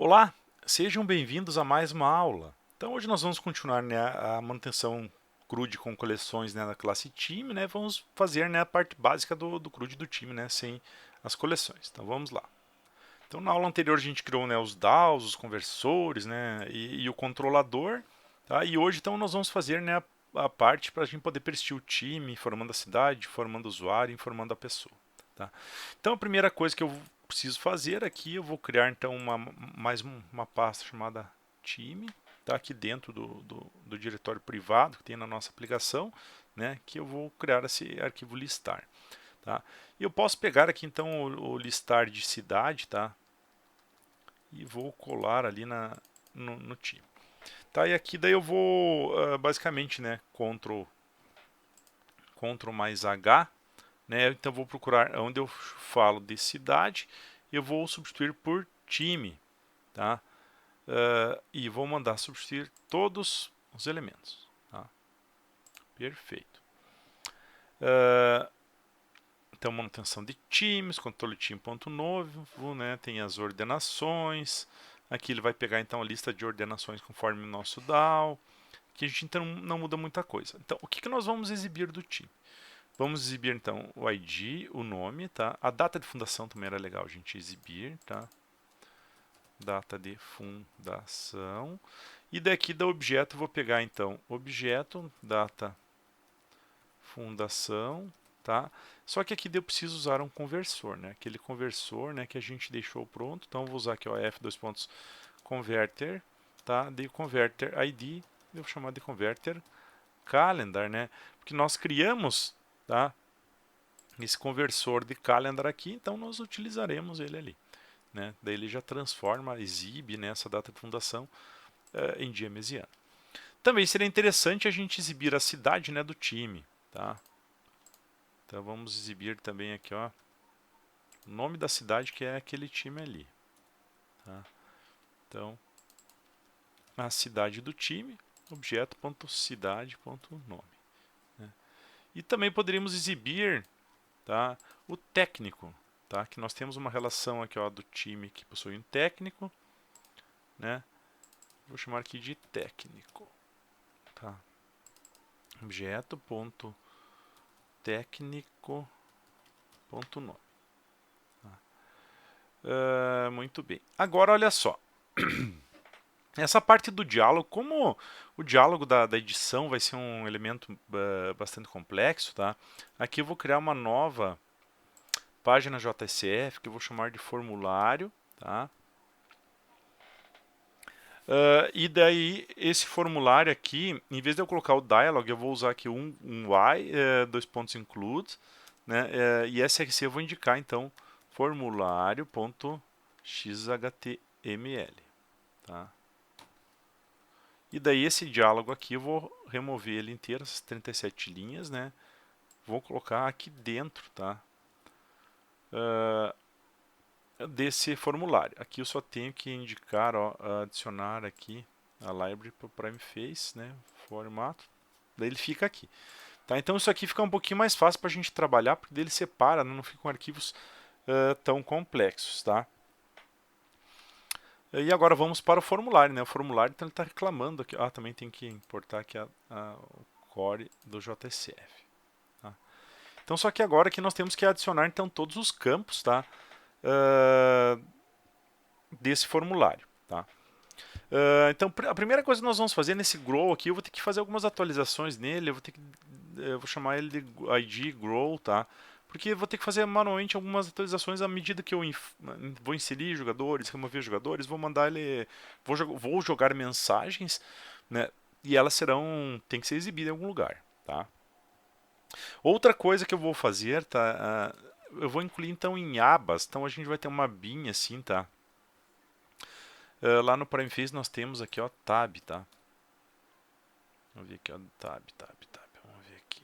Olá, sejam bem-vindos a mais uma aula. Então hoje nós vamos continuar, né, a manutenção CRUD com coleções, né, da classe time, né, vamos fazer, né, a parte básica do CRUD do time, né, sem as coleções. Então vamos lá. Então na aula anterior a gente criou, né, os DAOs, os conversores, né, e o controlador, tá? E hoje então nós vamos fazer, né, a parte para a gente poder persistir o time, informando a cidade, informando o usuário, informando a pessoa, tá? Então a primeira coisa que eu preciso fazer aqui, eu vou criar então uma pasta chamada time, tá? Aqui dentro do diretório privado que tem na nossa aplicação, né? Que eu vou criar esse arquivo listar, tá? E eu posso pegar aqui então o listar de cidade, tá? E vou colar ali no time. Tá, e aqui daí eu vou basicamente, né, Ctrl mais H, né? Então vou procurar onde eu falo de cidade, eu vou substituir por time, tá? E vou mandar substituir todos os elementos, tá? Perfeito. Uh, então manutenção de times, controle time.novo, né? Tem as ordenações. Aqui ele vai pegar então a lista de ordenações conforme o nosso DAO, que a gente então não muda muita coisa. Então o que, que nós vamos exibir do time? Vamos exibir então o ID, o nome, tá? A data de fundação também era legal a gente exibir, tá? Data de fundação. E daqui do objeto eu vou pegar então objeto, data, fundação, tá? Só que aqui eu preciso usar um conversor, né? Aquele conversor, né, que a gente deixou pronto. Então eu vou usar aqui o f dois pontos converter, tá? De converter ID, eu vou chamar de converter calendar, né? Porque nós criamos, tá? Esse conversor de calendar aqui, então nós utilizaremos ele ali, né? Daí ele já transforma, exibe, né, essa data de fundação em dia mesiano. Também seria interessante a gente exibir a cidade, né, do time, tá? Então vamos exibir também aqui, ó, o nome da cidade que é aquele time ali, tá? Então a cidade do time, objeto.cidade.nome, né? E também poderíamos exibir, tá, o técnico, tá? Que nós temos uma relação aqui, ó, do time que possui um técnico, né? Vou chamar aqui de técnico, tá? Objeto.técnico.nome. Tá? Muito bem. Agora olha só. Essa parte do diálogo, como o diálogo da edição vai ser um elemento bastante complexo, tá? Aqui eu vou criar uma nova página JSF que eu vou chamar de formulário, tá? E daí, esse formulário aqui, em vez de eu colocar o dialog, eu vou usar aqui um y, dois pontos include, né? E SRC eu vou indicar, então, formulário.xhtml, tá? E daí esse diálogo aqui eu vou remover ele inteiro, essas 37 linhas, né? Vou colocar aqui dentro, tá? Desse formulário. Aqui eu só tenho que indicar, ó, adicionar aqui a library para o Prime Face, né? Formato. Daí ele fica aqui. Tá? Então isso aqui fica um pouquinho mais fácil para a gente trabalhar, porque dele separa, né? Não ficam arquivos tão complexos, tá? E agora vamos para o formulário, né? O formulário então ele está reclamando aqui. Ah, também tem que importar aqui o core do JSF. Tá? Então só que agora que nós temos que adicionar então todos os campos, tá? Desse formulário, tá? Então a primeira coisa que nós vamos fazer nesse grow aqui, eu vou ter que fazer algumas atualizações nele, eu vou chamar ele de ID grow, tá? Porque eu vou ter que fazer manualmente algumas atualizações à medida que eu vou inserir jogadores, remover jogadores, vou mandar ele, vou jogar mensagens, né? E elas tem que ser exibidas em algum lugar, tá? Outra coisa que eu vou fazer, tá? Eu vou incluir então em abas, então a gente vai ter uma abinha assim, tá? Lá no Prime Face nós temos aqui, ó, tab, tá? Vamos ver aqui, ó, tab. Vamos ver aqui.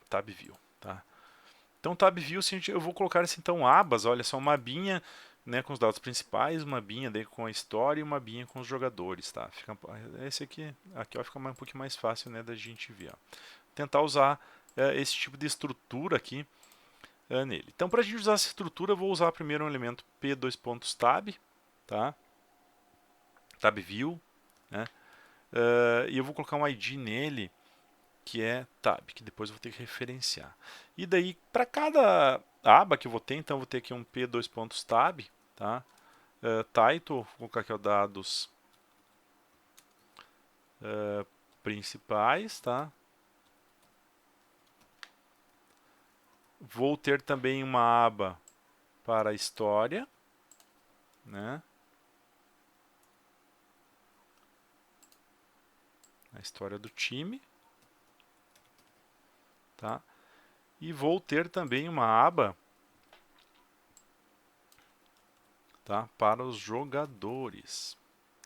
Tab View, tá? Então, Tab View, eu vou colocar assim, então, abas, olha só, uma abinha, né, com os dados principais, uma abinha daí com a história e uma abinha com os jogadores, tá? Esse aqui ó, fica um pouquinho mais fácil, né, da gente ver, ó. Tentar usar esse tipo de estrutura aqui nele. Então, para a gente usar essa estrutura, eu vou usar primeiro um elemento p2.tab, tá? Tab view, né? E eu vou colocar um ID nele que é tab, que depois eu vou ter que referenciar. E daí, para cada aba que eu vou ter, então eu vou ter aqui um p2.tab, tá? Title, vou colocar aqui o dados principais, tá? Vou ter também uma aba para a história, né? A história do time, tá? E vou ter também uma aba, tá, para os jogadores,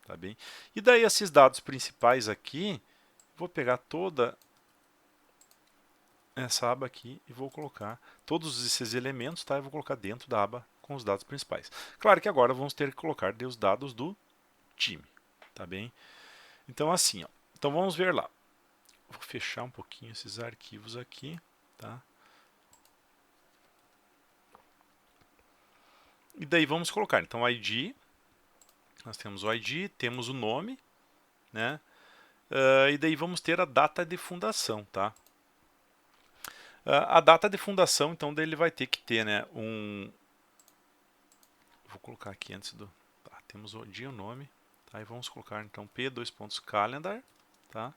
tá bem? E daí esses dados principais aqui, vou pegar toda essa aba aqui e vou colocar todos esses elementos, tá? Eu vou colocar dentro da aba com os dados principais. Claro que agora vamos ter que colocar os dados do time, tá bem? Então assim, ó. Então vamos ver lá. Vou fechar um pouquinho esses arquivos aqui, tá? E daí vamos colocar, então, ID, nós temos o ID, temos o nome, né? E daí vamos ter a data de fundação, tá? A data de fundação, então, daí ele vai ter que ter, né, vou colocar aqui antes do... Tá, temos o dia e o nome, tá? E vamos colocar, então, p2.calendar, tá?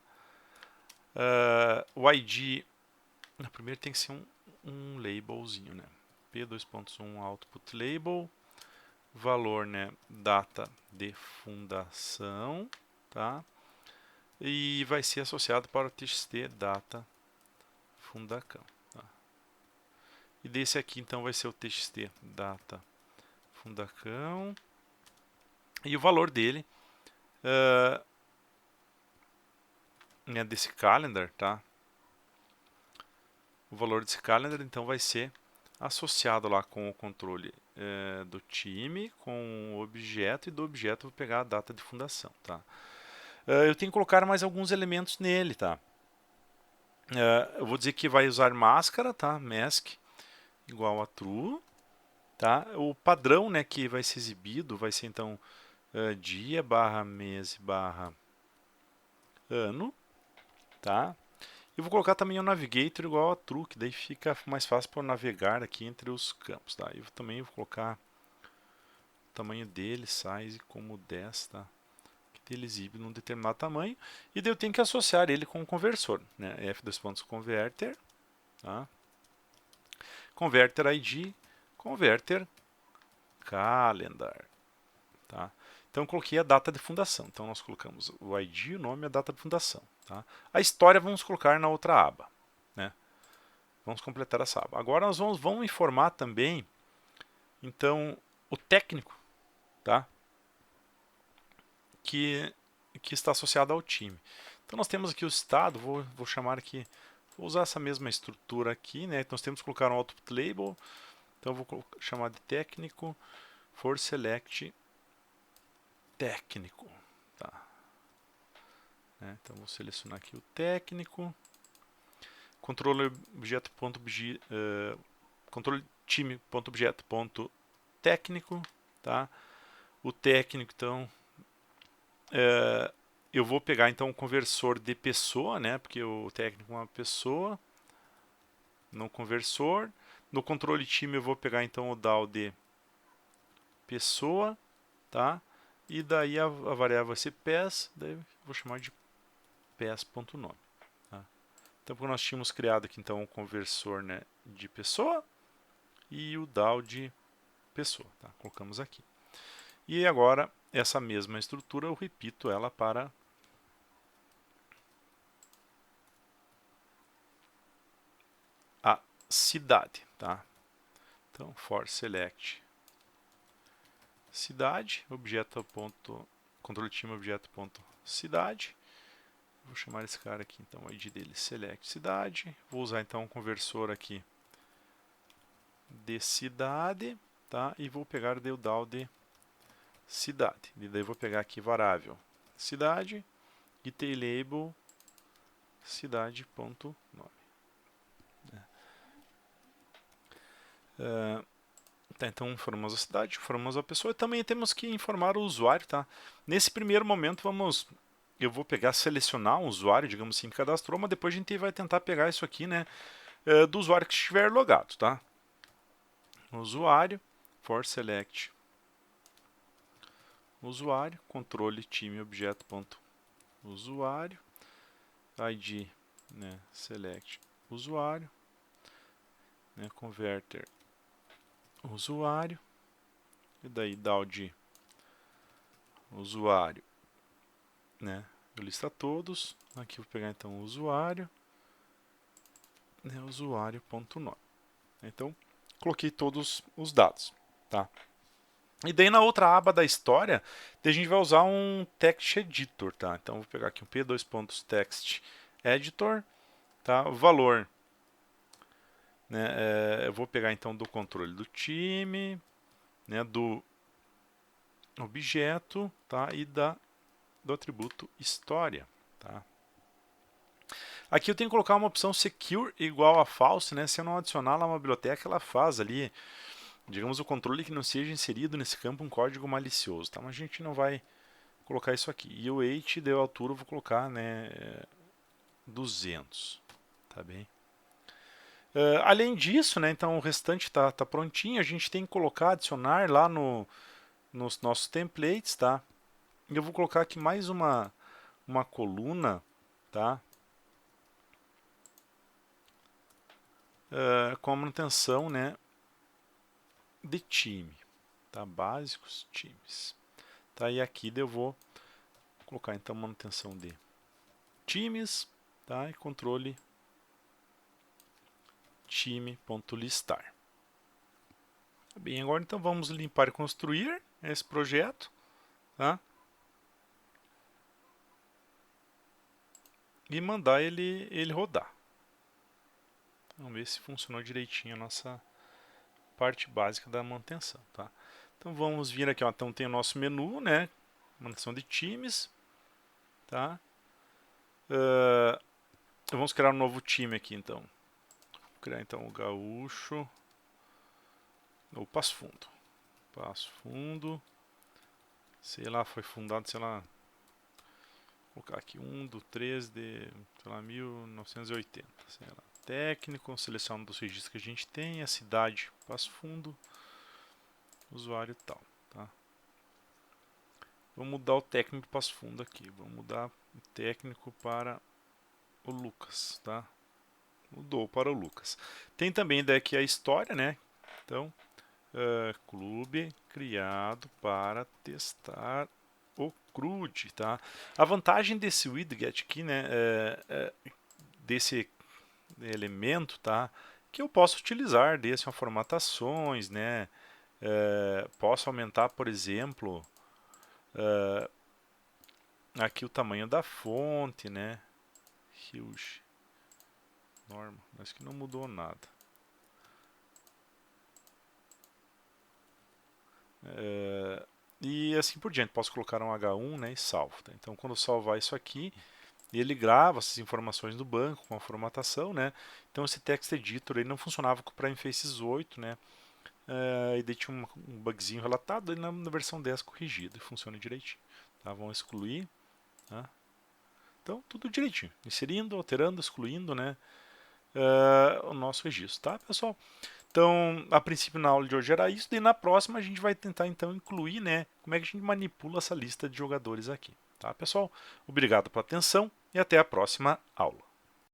O ID, primeiro tem que ser um labelzinho, né? p2.1 output label, valor, né, data de fundação, tá? E vai ser associado para o txt data fundacão, tá? E desse aqui então vai ser o txt data fundacão e o valor dele né, desse calendar, tá? O valor desse calendar então vai ser associado lá com o controle do time, com o objeto, e do objeto eu vou pegar a data de fundação, tá? Eu tenho que colocar mais alguns elementos nele, tá? Eu vou dizer que vai usar máscara, tá? Mask igual a true, tá? O padrão, né, que vai ser exibido vai ser então dia barra mês barra ano, tá? Eu vou colocar também o navigator igual a true, que daí fica mais fácil para navegar aqui entre os campos, tá? Eu também vou colocar o tamanho dele, size como 10, tá? Que ele exibe num determinado tamanho, e daí eu tenho que associar ele com o conversor, né? F2.converter, tá? Converter ID, converter calendar, tá? Então eu coloquei a data de fundação. Então nós colocamos o ID, o nome e a data de fundação, tá? A história vamos colocar na outra aba, né? Vamos completar essa aba. Agora nós vamos informar também, então, o técnico, tá? Que está associado ao time. Então nós temos aqui o estado, vou chamar aqui, vou usar essa mesma estrutura aqui, né? Nós temos que colocar um output label, então eu vou chamar de técnico for select técnico, tá? Então vou selecionar aqui o técnico, controle controle time.objeto.técnico, tá? O técnico, então, eu vou pegar então o conversor de pessoa, né? Porque o técnico é uma pessoa, no conversor. No controle time eu vou pegar então o DAO de pessoa, tá? E daí a variável vai ser PES, daí eu vou chamar de PES.nome. Tá? Então, porque nós tínhamos criado aqui então o conversor, né, de pessoa e o DAO de pessoa, tá? Colocamos aqui. E agora essa mesma estrutura eu repito ela para a cidade, tá? Então for select cidade, objeto ponto, controle time objeto ponto cidade. Vou chamar esse cara aqui, então, o ID dele select cidade. Vou usar então um conversor aqui de cidade, tá? E vou pegar o DAO de cidade. E daí vou pegar aqui variável cidade e ter label cidade.nome. Tá, então informamos a cidade, informamos a pessoa e também temos que informar o usuário, tá? Nesse primeiro momento eu vou pegar, selecionar um usuário, digamos assim, que cadastrou, mas depois a gente vai tentar pegar isso aqui, né, do usuário que estiver logado, tá? Usuário, for select usuário, controle time objeto ponto usuário, id, né, select usuário, né, converter usuário, e daí DAO de usuário, né, eu lista todos, aqui eu vou pegar então o usuário, né, usuário.nome. Então, coloquei todos os dados, tá? E daí na outra aba da história, a gente vai usar um text editor, tá? Então vou pegar aqui um p2.text editor, tá? O valor, né? Eu vou pegar então do controle do time, né? Do objeto, tá? E do atributo história, tá? Aqui eu tenho que colocar uma opção secure igual a false, né? Se eu não adicionar lá uma biblioteca, ela faz ali, digamos, o controle que não seja inserido nesse campo um código malicioso, tá? Mas a gente não vai colocar isso aqui. E o weight deu altura, eu vou colocar, né, 200, tá bem? Além disso, né, então o restante tá prontinho, a gente tem que colocar, adicionar lá nos nossos templates, tá? E eu vou colocar aqui mais uma coluna, tá? Com a manutenção, né, de time, tá? Básicos, times. Tá? E aqui eu vou colocar então manutenção de times, tá? E controle time.listar. Bem, agora então vamos limpar e construir esse projeto, tá? E mandar ele rodar. Vamos ver se funcionou direitinho a nossa parte básica da manutenção, tá? Então vamos vir aqui, ó, então tem o nosso menu, né? Manutenção de times, tá? Vamos criar um novo time aqui, então. Vou criar então o Gaúcho, ou Passo Fundo. Passo Fundo, sei lá, foi fundado, sei lá, vou colocar aqui 1 do 3 de, sei lá, 1980, sei lá. Técnico, selecionando dos registros que a gente tem, a cidade, Passo Fundo, usuário tal, tá? Vou mudar o técnico do Passo Fundo aqui, vou mudar o técnico para o Lucas, tá? Mudou para o Lucas. Tem também daqui a história, né? Então, clube criado para testar o CRUD, tá? A vantagem desse widget aqui, né, desse elemento, tá, que eu posso utilizar desse formatações, né, posso aumentar, por exemplo, aqui o tamanho da fonte, né, huge, norma, mas que não mudou nada. E assim por diante, posso colocar um H1, né, e salvo. Tá? Então, quando eu salvar isso aqui, ele grava essas informações do banco com a formatação, né? Então, esse text editor ele não funcionava para Infaces 8, né? E daí tinha um bugzinho relatado, e na versão 10 corrigido, e funciona direitinho. Tá? Vamos excluir. Tá? Então, tudo direitinho. Inserindo, alterando, excluindo, né? O nosso registro, tá, pessoal? Então, a princípio na aula de hoje era isso, e na próxima a gente vai tentar então incluir, né, como é que a gente manipula essa lista de jogadores aqui, tá, pessoal? Obrigado pela atenção e até a próxima aula.